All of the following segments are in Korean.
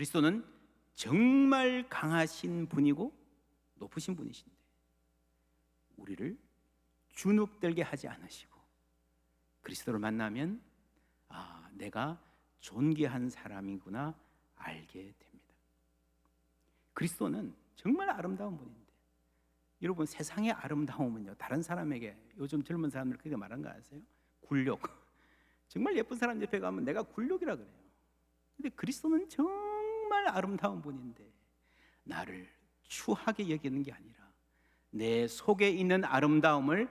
그리스도는 정말 강하신 분이고 높으신 분이신데 우리를 주눅들게 하지 않으시고 그리스도를 만나면 내가 존귀한 사람이구나 알게 됩니다. 그리스도는 정말 아름다운 분인데 여러분, 세상의 아름다움은요, 다른 사람에게, 요즘 젊은 사람들 그렇게 말하는 거 아세요? 굴욕. 정말 예쁜 사람 옆에 가면 내가 굴욕이라 그래요. 근데 그리스도는 정말 아름다운 분인데 나를 추하게 여기는 게 아니라 내 속에 있는 아름다움을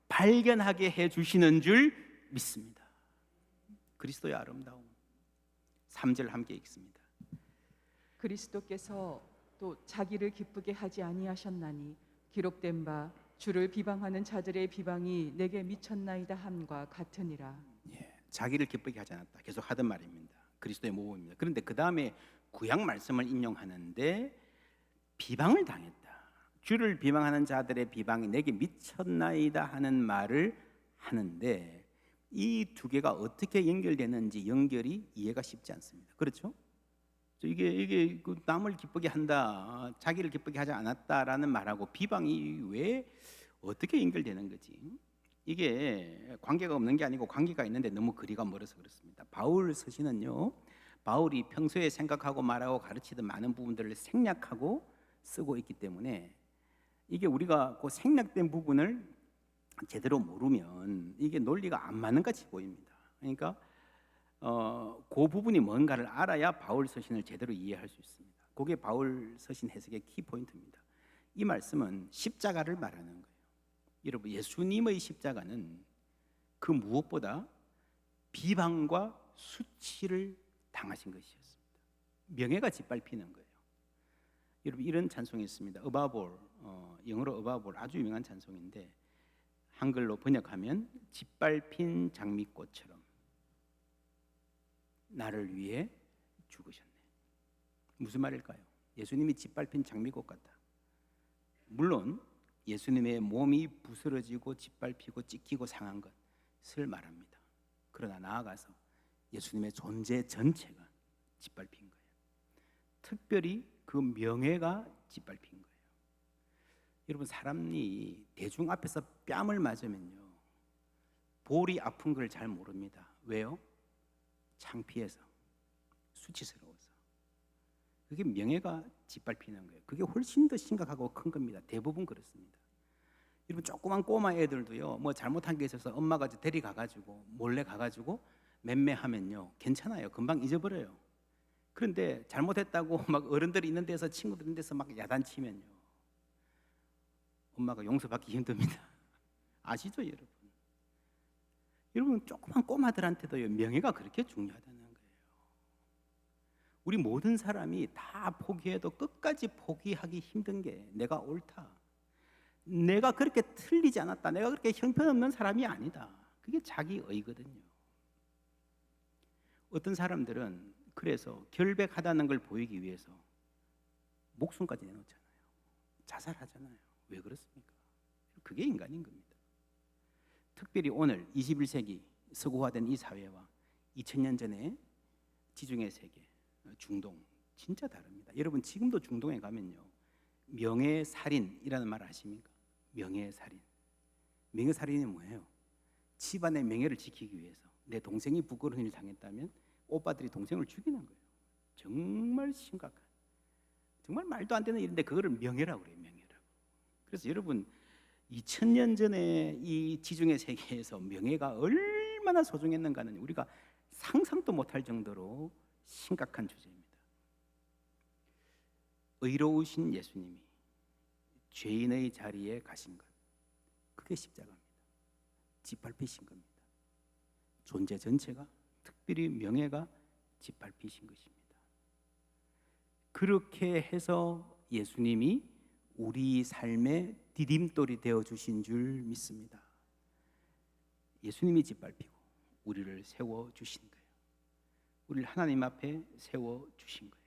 발견하게 해주시는 줄 믿습니다. 그리스도의 아름다움. 3절 함께 읽습니다. 그리스도께서 또 자기를 기쁘게 하지 아니하셨나니 기록된 바 주를 비방하는 자들의 비방이 내게 미쳤나이다 함과 같으니라. 자기를 기쁘게 하지 않았다. 계속 하던 말입니다. 그리스도의 모범입니다. 그런데 그 다음에 구약 말씀을 인용하는데 비방을 당했다. 주를 비방하는 자들의 비방이 내게 미쳤나이다 하는 말을 하는데 이 두 개가 어떻게 연결되는지 연결이 이해가 쉽지 않습니다. 그렇죠? 이게 남을 기쁘게 한다, 자기를 기쁘게 하지 않았다라는 말하고 비방이 왜 어떻게 연결되는 거지? 이게 관계가 없는 게 아니고 관계가 있는데 너무 거리가 멀어서 그렇습니다. 바울 서신은요, 바울이 평소에 생각하고 말하고 가르치던 많은 부분들을 생략하고 쓰고 있기 때문에 이게 우리가 그 생략된 부분을 제대로 모르면 이게 논리가 안 맞는 같이 보입니다. 그러니까 그 부분이 뭔가를 알아야 바울 서신을 제대로 이해할 수 있습니다. 그게 바울 서신 해석의 키포인트입니다. 이 말씀은 십자가를 말하는 거예요. 여러분, 예수님의 십자가는 그 무엇보다 비방과 수치를 당하신 것이었습니다. 명예가 짓밟히는 거예요. 여러분, 이런 찬송이 있습니다. Above all, 영어로 Above all, 아주 유명한 찬송인데 한글로 번역하면 짓밟힌 장미꽃처럼 나를 위해 죽으셨네. 무슨 말일까요? 예수님이 짓밟힌 장미꽃 같다. 물론 예수님의 몸이 부스러지고 짓밟히고 찢기고 상한 것을 말합니다. 그러나 나아가서 예수님의 존재 전체가 짓밟힌 거예요. 특별히 그 명예가 짓밟힌 거예요. 여러분, 사람이 대중 앞에서 뺨을 맞으면요, 볼이 아픈 걸 잘 모릅니다. 왜요? 창피해서, 수치스러워서. 그게 명예가 짓밟히는 거예요. 그게 훨씬 더 심각하고 큰 겁니다. 대부분 그렇습니다. 여러분, 조그만 꼬마 애들도요, 뭐 잘못한 게 있어서 엄마가 데려가가지고 몰래 가가지고 맴매하면요 괜찮아요. 금방 잊어버려요. 그런데 잘못했다고 막 어른들이 있는 데서, 친구들 있는 데서 막 야단치면요 엄마가 용서받기 힘듭니다. 아시죠, 여러분? 여러분, 조그만 꼬마들한테도요 명예가 그렇게 중요하다는 거예요. 우리 모든 사람이 다 포기해도 끝까지 포기하기 힘든 게 내가 옳다, 내가 그렇게 틀리지 않았다, 내가 그렇게 형편없는 사람이 아니다, 그게 자기의거든요. 어떤 사람들은 그래서 결백하다는 걸 보이기 위해서 목숨까지 내놓잖아요. 자살하잖아요. 왜 그렇습니까? 그게 인간인 겁니다. 특별히 오늘 21세기 서구화된 이 사회와 2000년 전에 지중해 세계, 중동 진짜 다릅니다. 여러분, 지금도 중동에 가면요 명예살인이라는 말 아십니까? 명예살인. 명예살인이 뭐예요? 집안의 명예를 지키기 위해서 내 동생이 부끄러운 일을 당했다면 오빠들이 동생을 죽이는 거예요. 정말 심각한, 정말 말도 안 되는 일인데 그거를 명예라고 그래요. 명예라고. 그래서 여러분, 2000년 전에 이 지중해 세계에서 명예가 얼마나 소중했는가는 우리가 상상도 못할 정도로 심각한 주제입니다. 의로우신 예수님이 죄인의 자리에 가신 것, 그게 십자가입니다. 짓밟히신 겁니다. 존재 전체가, 특별히 명예가 짓밟히신 것입니다. 그렇게 해서 예수님이 우리 삶의 디딤돌이 되어주신 줄 믿습니다. 예수님이 짓밟히고 우리를 세워주신 거예요. 우리를 하나님 앞에 세워주신 거예요.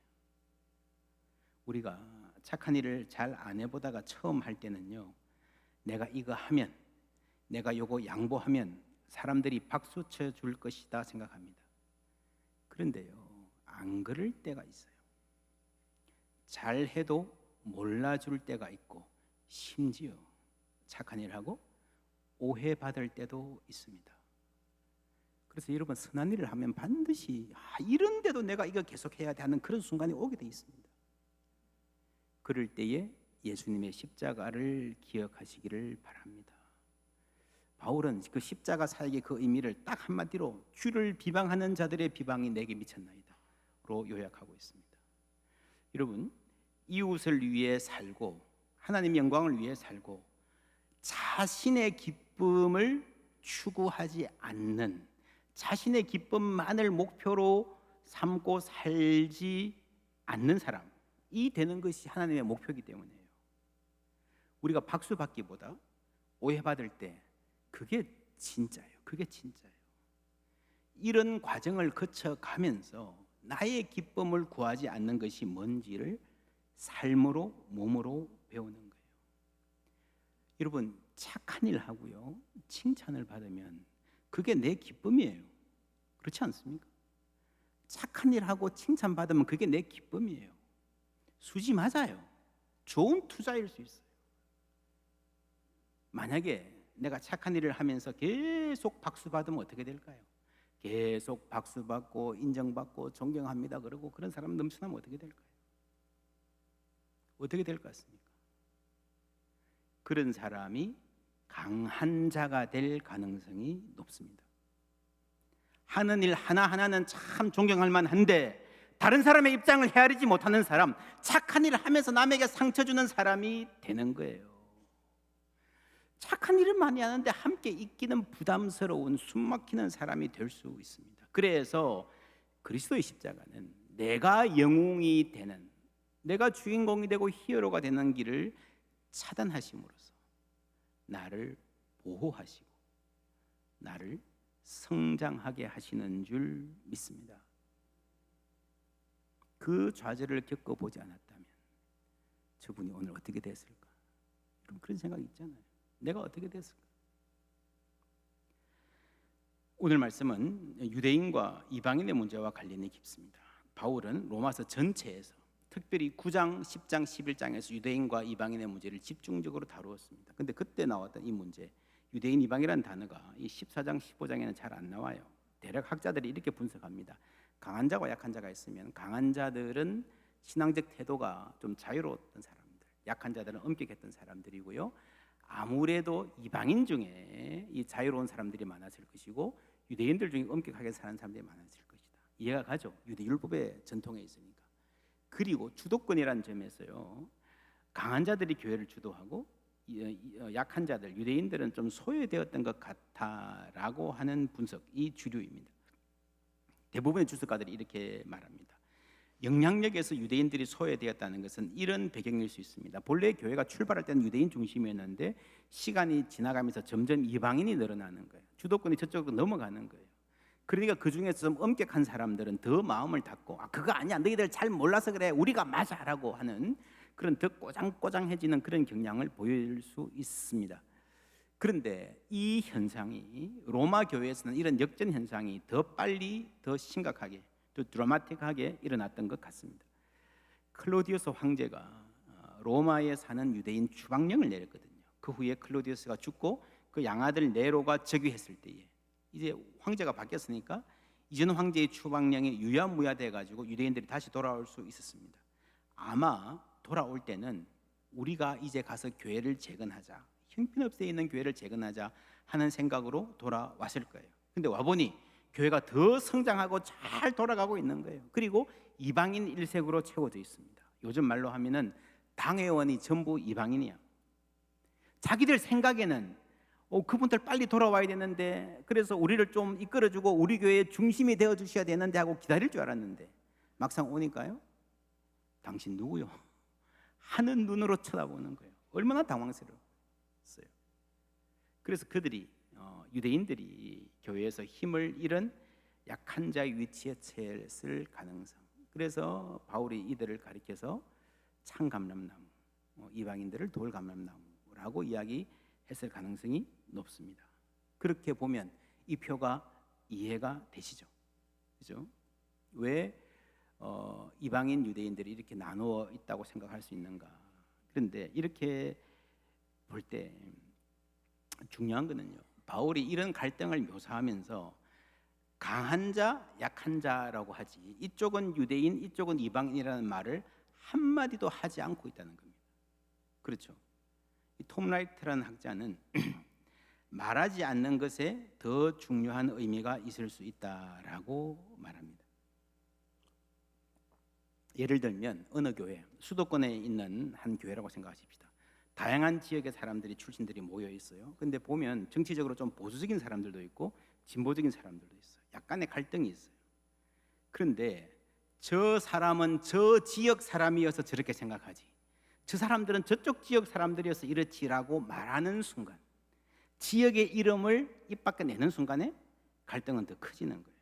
우리가 착한 일을 잘 안 해보다가 처음 할 때는요, 내가 이거 하면, 내가 요거 양보하면 사람들이 박수 쳐줄 것이다 생각합니다. 그런데요, 안 그럴 때가 있어요. 잘해도 몰라줄 때가 있고 심지어 착한 일하고 오해받을 때도 있습니다. 그래서 여러분 선한 일을 하면 반드시 이런데도 내가 이거 계속해야 돼 하는 그런 순간이 오게 돼 있습니다. 그럴 때에 예수님의 십자가를 기억하시기를 바랍니다. 바울은 그 십자가 사역의 그 의미를 딱 한마디로 주를 비방하는 자들의 비방이 내게 미쳤나이다 로 요약하고 있습니다. 여러분 이웃을 위해 살고 하나님 영광을 위해 살고 자신의 기쁨을 추구하지 않는, 자신의 기쁨만을 목표로 삼고 살지 않는 사람이 되는 것이 하나님의 목표이기 때문이에요. 우리가 박수 받기보다 오해받을 때 그게 진짜예요. 그게 진짜예요. 이런 과정을 거쳐가면서 나의 기쁨을 구하지 않는 것이 뭔지를 삶으로 몸으로 배우는 거예요. 여러분 착한 일 하고요 칭찬을 받으면 그게 내 기쁨이에요. 그렇지 않습니까? 착한 일 하고 칭찬 받으면 그게 내 기쁨이에요. 수지 맞아요. 좋은 투자일 수 있어요. 만약에 내가 착한 일을 하면서 계속 박수 받으면 어떻게 될까요? 계속 박수 받고 인정받고 존경합니다 그러고 그런 사람 넘쳐나면 어떻게 될까요? 어떻게 될 것 같습니까? 그런 사람이 강한 자가 될 가능성이 높습니다. 하는 일 하나하나는 참 존경할 만한데 다른 사람의 입장을 헤아리지 못하는 사람, 착한 일을 하면서 남에게 상처 주는 사람이 되는 거예요. 착한 일은 많이 하는데 함께 있기는 부담스러운 숨막히는 사람이 될 수 있습니다. 그래서 그리스도의 십자가는 내가 영웅이 되는, 내가 주인공이 되고 히어로가 되는 길을 차단하심으로써 나를 보호하시고 나를 성장하게 하시는 줄 믿습니다. 그 좌절을 겪어보지 않았다면 저분이 오늘 어떻게 됐을까? 여러분 그런 생각이 있잖아요. 내가 어떻게 됐을까? 오늘 말씀은 유대인과 이방인의 문제와 관련이 깊습니다. 바울은 로마서 전체에서 특별히 9장, 10장, 11장에서 유대인과 이방인의 문제를 집중적으로 다루었습니다. 근데 그때 나왔던 이 문제, 유대인, 이방이라는 단어가 이 14장, 15장에는 잘 안 나와요. 대략 학자들이 이렇게 분석합니다. 강한 자와 약한 자가 있으면 강한 자들은 신앙적 태도가 좀 자유로웠던 사람들, 약한 자들은 엄격했던 사람들이고요. 아무래도 이방인 중에 이 자유로운 사람들이 많았을 것이고 유대인들 중에 엄격하게 사는 사람들이 많았을 것이다. 이해가 가죠? 유대율법의 전통에 있으니까. 그리고 주도권이라는 점에서요, 강한 자들이 교회를 주도하고 약한 자들, 유대인들은 좀 소외되었던 것 같다라고 하는 분석이 주류입니다. 대부분의 주석가들이 이렇게 말합니다. 영향력에서 유대인들이 소외되었다는 것은 이런 배경일 수 있습니다. 본래 교회가 출발할 때는 유대인 중심이었는데 시간이 지나가면서 점점 이방인이 늘어나는 거예요. 주도권이 저쪽으로 넘어가는 거예요. 그러니까 그 중에서 좀 엄격한 사람들은 더 마음을 닫고 그거 아니야, 너희들 잘 몰라서 그래, 우리가 맞아라고 하는 그런 더 꼬장꼬장해지는 그런 경향을 보일 수 있습니다. 그런데 이 현상이 로마 교회에서는 이런 역전 현상이 더 빨리, 더 심각하게, 더 드라마틱하게 일어났던 것 같습니다. 클로디우스 황제가 로마에 사는 유대인 추방령을 내렸거든요. 그 후에 클로디우스가 죽고 그 양아들 네로가 즉위했을 때에 이제 황제가 바뀌었으니까 이전 황제의 추방령이 유야무야돼 가지고 유대인들이 다시 돌아올 수 있었습니다. 아마 돌아올 때는 우리가 이제 가서 교회를 재건하자, 형편없이 있는 교회를 재건하자 하는 생각으로 돌아왔을 거예요. 근데 와보니 교회가 더 성장하고 잘 돌아가고 있는 거예요. 그리고 이방인 일색으로 채워져 있습니다. 요즘 말로 하면은 당회원이 전부 이방인이야. 자기들 생각에는 그분들 빨리 돌아와야 되는데, 그래서 우리를 좀 이끌어주고 우리 교회의 중심이 되어 주셔야 되는데 하고 기다릴 줄 알았는데 막상 오니까요, 당신 누구요? 하는 눈으로 쳐다보는 거예요. 얼마나 당황스러웠어요. 그래서 그들이 유대인들이 교회에서 힘을 잃은 약한 자의 위치에 처했을 가능성, 그래서 바울이 이들을 가리켜서 창감람나무, 이방인들을 돌감람나무라고 이야기했을 가능성이 높습니다. 그렇게 보면 이 표가 이해가 되시죠? 그죠? 왜 이방인 유대인들이 이렇게 나누어 있다고 생각할 수 있는가? 그런데 이렇게 볼 때 중요한 거는요, 바울이 이런 갈등을 묘사하면서 강한 자, 약한 자라고 하지, 이쪽은 유대인, 이쪽은 이방인이라는 말을 한마디도 하지 않고 있다는 겁니다. 그렇죠? 톰 라이트라는 학자는 말하지 않는 것에 더 중요한 의미가 있을 수 있다라고 말합니다. 예를 들면 어느 교회, 수도권에 있는 한 교회라고 생각하십시다. 다양한 지역의 사람들이, 출신들이 모여 있어요. 근데 보면 정치적으로 좀 보수적인 사람들도 있고 진보적인 사람들도 있어요. 약간의 갈등이 있어요. 그런데 저 사람은 저 지역 사람이어서 저렇게 생각하지, 저 사람들은 저쪽 지역 사람들이어서 이렇지라고 말하는 순간, 지역의 이름을 입 밖에 내는 순간에 갈등은 더 커지는 거예요.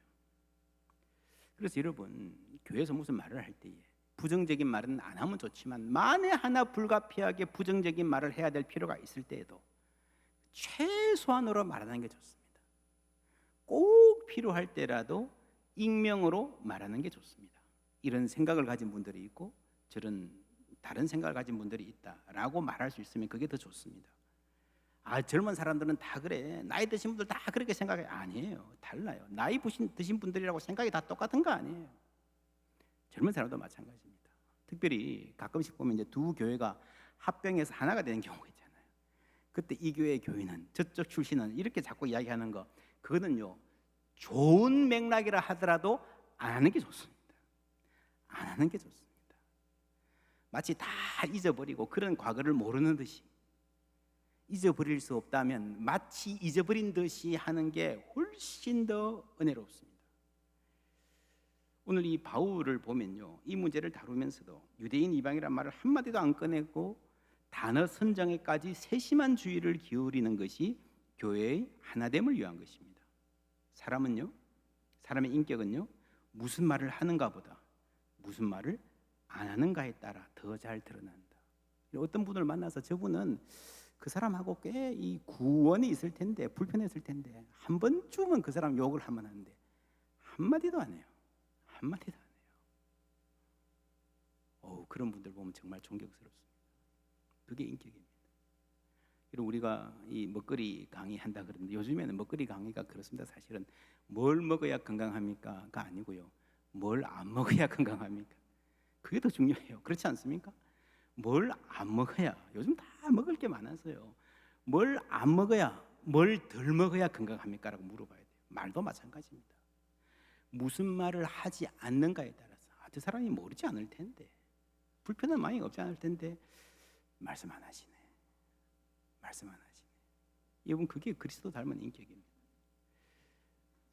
그래서 여러분, 교회에서 무슨 말을 할 때에 부정적인 말은 안 하면 좋지만 만에 하나 불가피하게 부정적인 말을 해야 될 필요가 있을 때에도 최소한으로 말하는 게 좋습니다. 꼭 필요할 때라도 익명으로 말하는 게 좋습니다. 이런 생각을 가진 분들이 있고 저런 다른 생각을 가진 분들이 있다라고 말할 수 있으면 그게 더 좋습니다. 젊은 사람들은 다 그래, 나이 드신 분들 다 그렇게 생각해. 아니에요. 달라요. 나이 드신 분들이라고 생각이 다 똑같은 거 아니에요. 젊은 사람도 마찬가지입니다. 특별히 가끔씩 보면 이제 두 교회가 합병해서 하나가 되는 경우가 있잖아요. 그때 이 교회의 교인은 저쪽 출신은 이렇게 자꾸 이야기하는 거, 그거는요, 좋은 맥락이라 하더라도 안 하는 게 좋습니다. 안 하는 게 좋습니다. 마치 다 잊어버리고 그런 과거를 모르는 듯이, 잊어버릴 수 없다면 마치 잊어버린 듯이 하는 게 훨씬 더 은혜롭습니다. 오늘 이 바울을 보면요, 이 문제를 다루면서도 유대인 이방이란 말을 한마디도 안 꺼내고 단어 선정에까지 세심한 주의를 기울이는 것이 교회의 하나됨을 위한 것입니다. 사람은요, 사람의 인격은요, 무슨 말을 하는가 보다 무슨 말을 안 하는가에 따라 더 잘 드러난다. 어떤 분을 만나서 저분은 그 사람하고 꽤 이 구원이 있을 텐데, 불편했을 텐데 한 번쯤은 그 사람 욕을 하면 하는데 한마디도 안 해요. 한마디도 안 해요. 그런 분들 보면 정말 존경스럽습니다. 그게 인격입니다. 우리가 이 먹거리 강의한다 그러는데 요즘에는 먹거리 강의가 그렇습니다. 사실은 뭘 먹어야 건강합니까?가 아니고요, 뭘 안 먹어야 건강합니까? 그게 더 중요해요. 그렇지 않습니까? 뭘 안 먹어야, 요즘 다 먹을 게 많아서요, 뭘 안 먹어야, 뭘 덜 먹어야 건강합니까? 라고 물어봐야 돼요. 말도 마찬가지입니다. 무슨 말을 하지 않는가에 따라서 저 사람이 모르지 않을 텐데, 불편한 마음이 없지 않을 텐데 말씀 안 하시네. 말씀 안 하시네. 여러분, 그게 그리스도 닮은 인격입니다.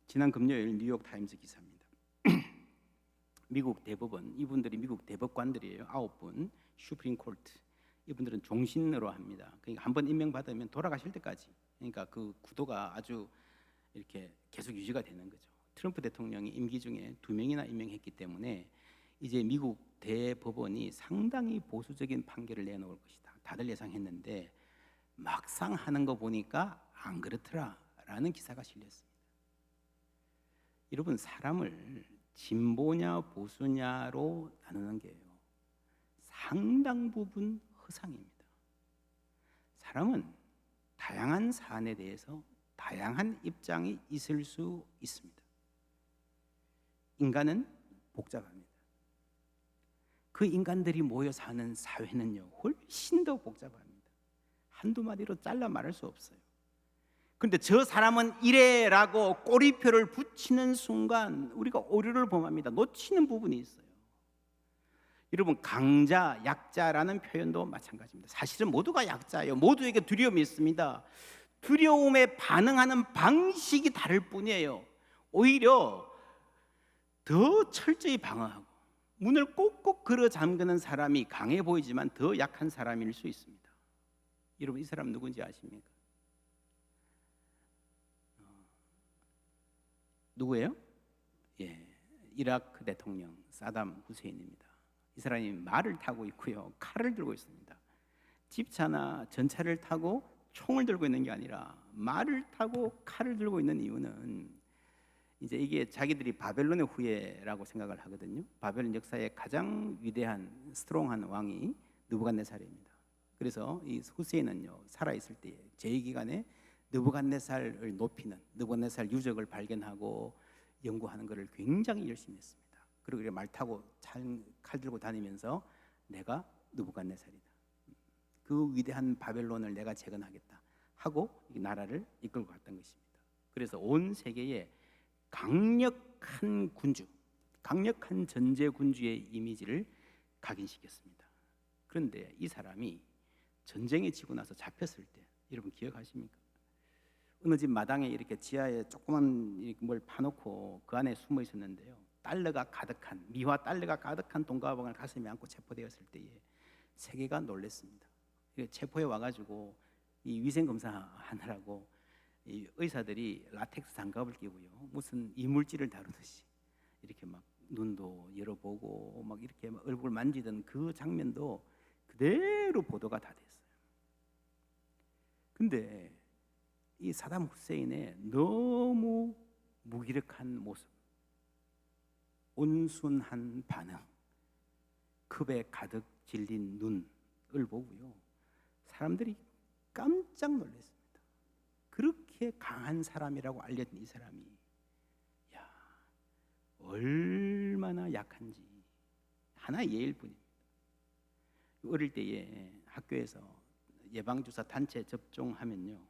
지난 금요일 뉴욕 타임스 기사입니다. 미국 대법원, 이분들이 미국 대법관들이에요. 9분, 슈프림 코트. 이분들은 종신으로 합니다. 그러니까 한번 임명받으면 돌아가실 때까지, 그러니까 그 구도가 아주 이렇게 계속 유지가 되는 거죠. 트럼프 대통령이 임기 중에 2명이나 임명했기 때문에 이제 미국 대법원이 상당히 보수적인 판결을 내놓을 것이다. 다들 예상했는데 막상 하는 거 보니까 안 그렇더라라는 기사가 실렸습니다. 여러분, 사람을 진보냐 보수냐로 나누는 게요, 상당 부분 허상입니다. 사람은 다양한 사안에 대해서 다양한 입장이 있을 수 있습니다. 인간은 복잡합니다. 그 인간들이 모여 사는 사회는요, 훨씬 더 복잡합니다. 한두 마디로 잘라 말할 수 없어요. 그런데 저 사람은 이래라고 꼬리표를 붙이는 순간 우리가 오류를 범합니다. 놓치는 부분이 있어요. 여러분, 강자, 약자라는 표현도 마찬가지입니다. 사실은 모두가 약자예요. 모두에게 두려움이 있습니다. 두려움에 반응하는 방식이 다를 뿐이에요. 오히려 더 철저히 방어하고 문을 꼭꼭 걸어 잠그는 사람이 강해 보이지만 더 약한 사람일 수 있습니다. 여러분, 이 사람 누군지 아십니까? 누구예요? 이라크 대통령 사담 후세인입니다. 이 사람이 말을 타고 있고요, 칼을 들고 있습니다. 집차나 전차를 타고 총을 들고 있는 게 아니라 말을 타고 칼을 들고 있는 이유는 이제 이게 자기들이 바벨론의 후예라고 생각을 하거든요. 바벨론 역사의 가장 위대한 스트롱한 왕이 느부갓네살입니다. 그래서 이 후세인은요, 살아 있을 때 제2기간에 느부갓네살을 높이는, 느부갓네살 유적을 발견하고 연구하는 것을 굉장히 열심히 했습니다. 그리고 말 타고 칼 들고 다니면서 내가 느부갓네살이다, 그 위대한 바벨론을 내가 재건하겠다 하고 이 나라를 이끌고 갔던 것입니다. 그래서 온 세계에 강력한 군주, 강력한 전제 군주의 이미지를 각인시켰습니다. 그런데 이 사람이 전쟁에 지고 나서 잡혔을 때, 여러분 기억하십니까? 어느 집 마당에 이렇게 지하에 조그만 뭘 파놓고 그 안에 숨어 있었는데요, 달러가 가득한, 미화 달러가 가득한 돈가방을 가슴에 안고 체포되었을 때에 세계가 놀랐습니다. 체포해 와가지고 이 위생 검사하느라고 이 의사들이 라텍스 장갑을 끼고요, 무슨 이물질을 다루듯이 이렇게 막 눈도 열어보고 막 이렇게 막 얼굴 만지던 그 장면도 그대로 보도가 다 됐어요. 근데 이 사담 후세인의 너무 무기력한 모습, 온순한 반응, 급에 가득 질린 눈을 보고요, 사람들이 깜짝 놀랐습니다. 그렇게 강한 사람이라고 알려진 이 사람이 야, 얼마나 약한지 하나의 예일 뿐입니다. 어릴 때에 학교에서 예방주사 단체 접종하면요,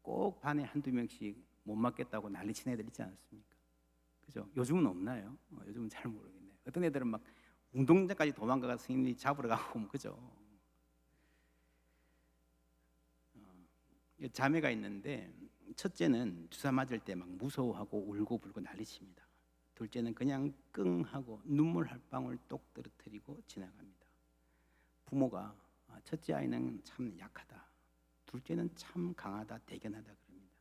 꼭 반에 한두 명씩 못 맞겠다고 난리친 애들 있지 않습니까? 그죠? 요즘은 없나요? 요즘은 잘 모르겠네요. 어떤 애들은 막 운동장까지 도망가서 선생님이 잡으러 가고, 그죠? 자매가 있는데 첫째는 주사 맞을 때 막 무서워하고 울고 불고 난리칩니다. 둘째는 그냥 끙하고 눈물 한 방울 똑 떨어뜨리고 지나갑니다. 부모가 첫째 아이는 참 약하다, 둘째는 참 강하다, 대견하다 그럽니다.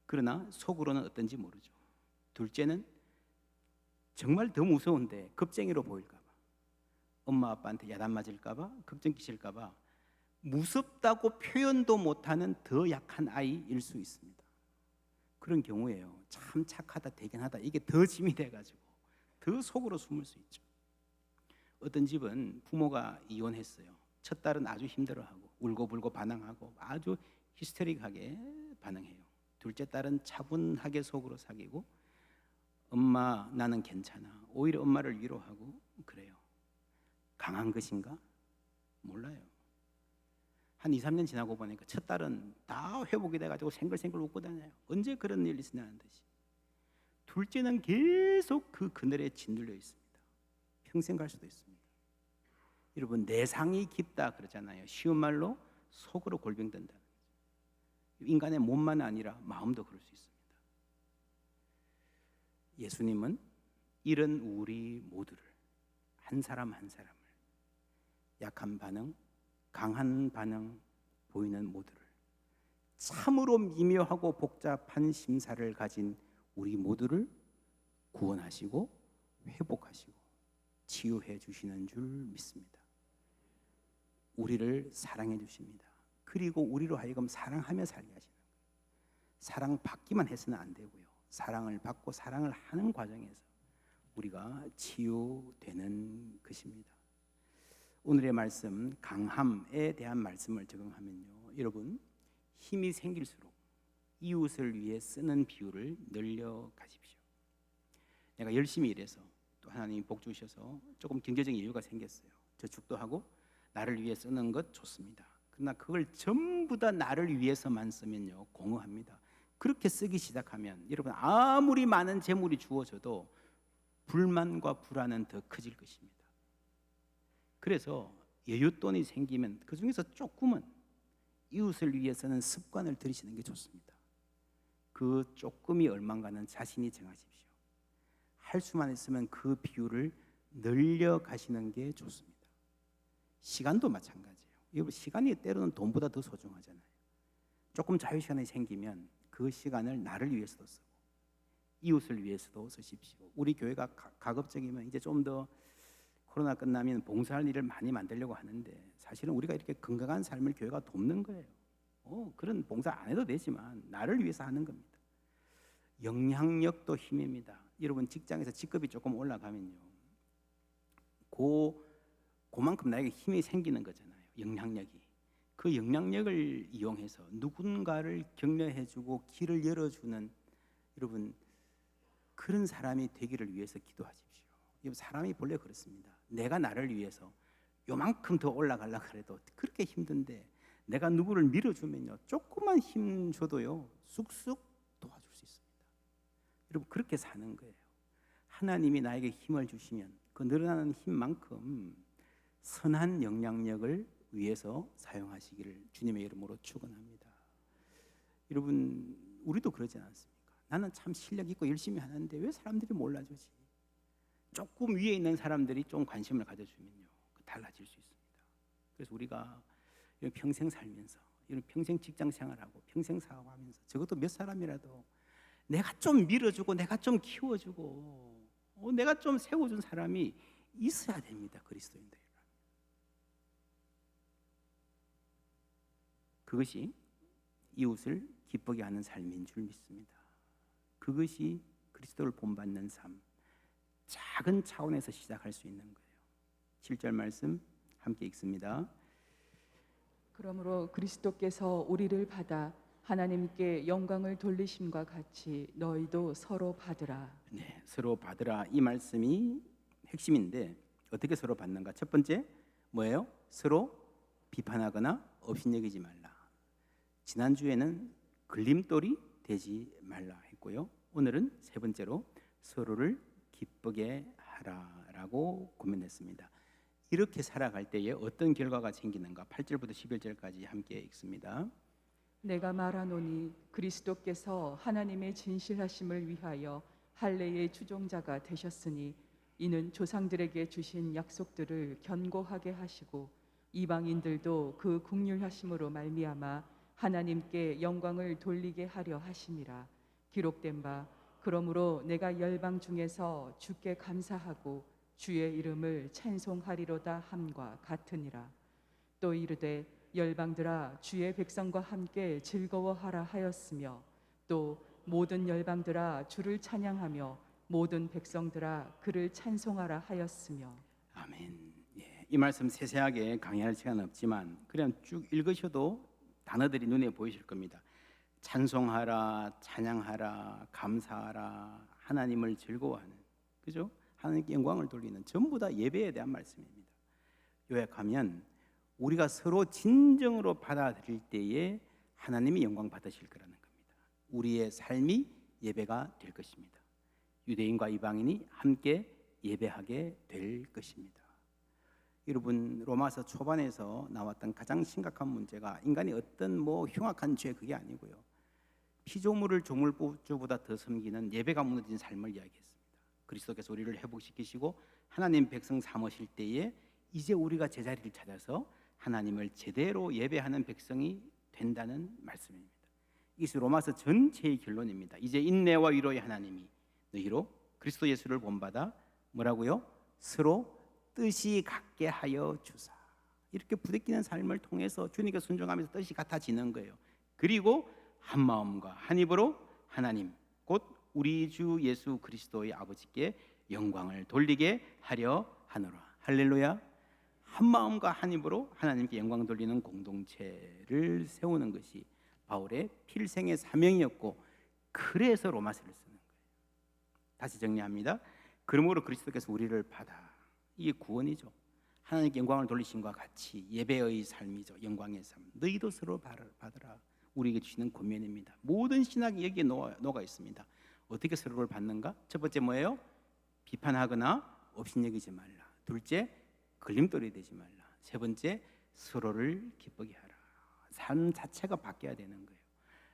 그러나 속으로는 어떤지 모르죠. 둘째는 정말 더 무서운데 겁쟁이로 보일까 봐, 엄마 아빠한테 야단 맞을까 봐, 걱정 끼칠까 봐 무섭다고 표현도 못하는 더 약한 아이일 수 있습니다. 그런 경우에요, 참 착하다, 대견하다, 이게 더 짐이 돼가지고 더 속으로 숨을 수 있죠. 어떤 집은 부모가 이혼했어요. 첫 딸은 아주 힘들어하고 울고불고 반항하고 아주 히스테릭하게 반응해요. 둘째 딸은 차분하게 속으로 사귀고 엄마 나는 괜찮아, 오히려 엄마를 위로하고 그래요. 강한 것인가? 몰라요. 한 2, 3년 지나고 보니까 첫 딸은 다 회복이 돼가지고 생글생글 웃고 다녀요. 언제 그런 일이 있으냐는 듯이. 둘째는 계속 그 그늘에 짓눌려 있습니다. 평생 갈 수도 있습니다. 여러분, 내상이 깊다 그러잖아요. 쉬운 말로 속으로 골병든다는 거죠. 인간의 몸만 아니라 마음도 그럴 수 있습니다. 예수님은 이런 우리 모두를, 한 사람 한 사람을, 약한 반응, 강한 반응 보이는 모두를, 참으로 미묘하고 복잡한 심사를 가진 우리 모두를 구원하시고 회복하시고 치유해 주시는 줄 믿습니다. 우리를 사랑해 주십니다. 그리고 우리로 하여금 사랑하며 살게 하시는 거예요. 사랑 받기만 해서는 안 되고요, 사랑을 받고 사랑을 하는 과정에서 우리가 치유되는 것입니다. 오늘의 말씀, 강함에 대한 말씀을 적용하면요, 여러분, 힘이 생길수록 이웃을 위해 쓰는 비율을 늘려 가십시오. 내가 열심히 일해서 또 하나님이 복 주셔서 조금 경제적인 여유가 생겼어요. 저축도 하고 나를 위해 쓰는 것 좋습니다. 그러나 그걸 전부 다 나를 위해서만 쓰면요, 공허합니다. 그렇게 쓰기 시작하면 여러분, 아무리 많은 재물이 주어져도 불만과 불안은 더 커질 것입니다. 그래서 여윳돈이 생기면 그 중에서 조금은 이웃을 위해서는 습관을 들이시는 게 좋습니다. 그 조금이 얼마인가는 자신이 정하십시오. 할 수만 있으면 그 비율을 늘려 가시는 게 좋습니다. 시간도 마찬가지예요. 여러분, 시간이 때로는 돈보다 더 소중하잖아요. 조금 자유시간이 생기면 그 시간을 나를 위해서도 쓰고 이웃을 위해서도 쓰십시오. 우리 교회가 가급적이면 이제 좀 더 코로나 끝나면 봉사할 일을 많이 만들려고 하는데, 사실은 우리가 이렇게 건강한 삶을 교회가 돕는 거예요. 그런 봉사 안 해도 되지만 나를 위해서 하는 겁니다. 영향력도 힘입니다. 여러분 직장에서 직급이 조금 올라가면요, 그만큼 나에게 힘이 생기는 거잖아요. 영향력이. 그 영향력을 이용해서 누군가를 격려해주고 길을 열어주는, 여러분 그런 사람이 되기를 위해서 기도하십시오. 사람이 본래 그렇습니다. 내가 나를 위해서 요만큼 더 올라가려고 해도 그렇게 힘든데 내가 누구를 밀어주면요, 조금만 힘 줘도요 쑥쑥 도와줄 수 있습니다. 여러분 그렇게 사는 거예요. 하나님이 나에게 힘을 주시면 그 늘어나는 힘만큼 선한 영향력을 위해서 사용하시기를 주님의 이름으로 축원합니다. 여러분 우리도 그러지 않습니까? 나는 참 실력 있고 열심히 하는데 왜 사람들이 몰라주지? 조금 위에 있는 사람들이 좀 관심을 가져주면요 달라질 수 있습니다. 그래서 우리가 평생 살면서, 평생 직장 생활하고 평생 사업하면서 적어도 몇 사람이라도 내가 좀 밀어주고 내가 좀 키워주고 내가 좀 세워준 사람이 있어야 됩니다. 그리스도인들. 그것이 이웃을 기쁘게 하는 삶인 줄 믿습니다. 그것이 그리스도를 본받는 삶, 작은 차원에서 시작할 수 있는 거예요. 7절 말씀 함께 읽습니다. 그러므로 그리스도께서 우리를 받아 하나님께 영광을 돌리심과 같이 너희도 서로 받으라. 네, 서로 받으라. 이 말씀이 핵심인데 어떻게 서로 받는가? 첫 번째 뭐예요? 서로 비판하거나 업신여기지 말라. 지난주에는 걸림돌이 되지 말라 했고요. 오늘은 세 번째로 서로를 기쁘게 하라라고 고민했습니다. 이렇게 살아갈 때에 어떤 결과가 생기는가? 8절부터 11절까지 함께 읽습니다. 내가 말하노니 그리스도께서 하나님의 진실하심을 위하여 할례의 추종자가 되셨으니 이는 조상들에게 주신 약속들을 견고하게 하시고 이방인들도 그 긍휼하심으로 말미암아 하나님께 영광을 돌리게 하려 하심이라. 기록된 바 그러므로 내가 열방 중에서 주께 감사하고 주의 이름을 찬송하리로다 함과 같으니라. 또 이르되 열방들아 주의 백성과 함께 즐거워하라 하였으며 또 모든 열방들아 주를 찬양하며 모든 백성들아 그를 찬송하라 하였으며. 아멘. 예, 이 말씀 세세하게 강의할 시간은 없지만 그냥 쭉 읽으셔도 단어들이 눈에 보이실 겁니다. 찬송하라, 찬양하라, 감사하라, 하나님을 즐거워하는, 그죠? 하나님께 영광을 돌리는, 전부 다 예배에 대한 말씀입니다. 요약하면 우리가 서로 진정으로 받아들일 때에 하나님이 영광 받으실 거라는 겁니다. 우리의 삶이 예배가 될 것입니다. 유대인과 이방인이 함께 예배하게 될 것입니다. 여러분 로마서 초반에서 나왔던 가장 심각한 문제가 인간이 어떤 흉악한 죄, 그게 아니고요, 피조물을 조물주보다 더 섬기는 예배가 무너진 삶을 이야기했습니다. 그리스도께서 우리를 회복시키시고 하나님 백성 삼으실 때에 이제 우리가 제자리를 찾아서 하나님을 제대로 예배하는 백성이 된다는 말씀입니다. 이것이 로마서 전체의 결론입니다. 이제 인내와 위로의 하나님이 너희로 그리스도 예수를 본받아 뭐라고요? 서로 뜻이 같게 하여 주사. 이렇게 부대끼는 삶을 통해서 주님께 순종하면서 뜻이 같아지는 거예요. 그리고 한 마음과 한 입으로 하나님 곧 우리 주 예수 그리스도의 아버지께 영광을 돌리게 하려 하노라. 할렐루야. 한 마음과 한 입으로 하나님께 영광 돌리는 공동체를 세우는 것이 바울의 필생의 사명이었고, 그래서 로마서를 쓰는 거예요. 다시 정리합니다. 그러므로 그리스도께서 우리를 받아, 이게 구원이죠. 하나님께 영광을 돌리심과 같이 예배의 삶이죠. 영광의 삶. 너희도 서로 받으라. 우리에게 주시는 권면입니다. 모든 신학이 여기에 녹아 있습니다. 어떻게 서로를 받는가? 첫 번째 뭐예요? 비판하거나 업신여기지 말라. 둘째, 걸림돌이 되지 말라. 세 번째, 서로를 기쁘게 하라. 삶 자체가 바뀌어야 되는 거예요.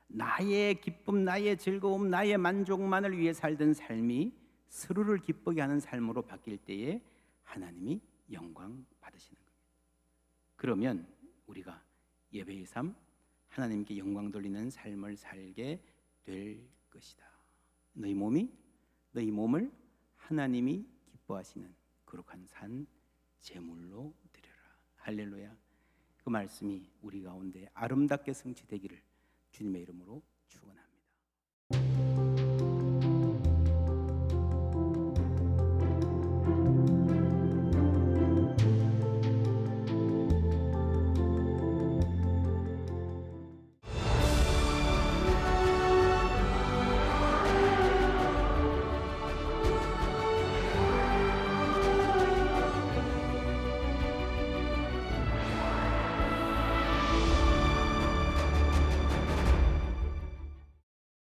나의 기쁨, 나의 즐거움, 나의 만족만을 위해 살던 삶이 서로를 기쁘게 하는 삶으로 바뀔 때에 하나님이 영광 받으시는 겁니다. 그러면 우리가 예배의 삶, 하나님께 영광 돌리는 삶을 살게 될 것이다. 너희 몸을 하나님이 기뻐하시는 거룩한 산 제물로 드려라. 할렐루야. 그 말씀이 우리 가운데 아름답게 성취되기를 주님의 이름으로 축원합니다.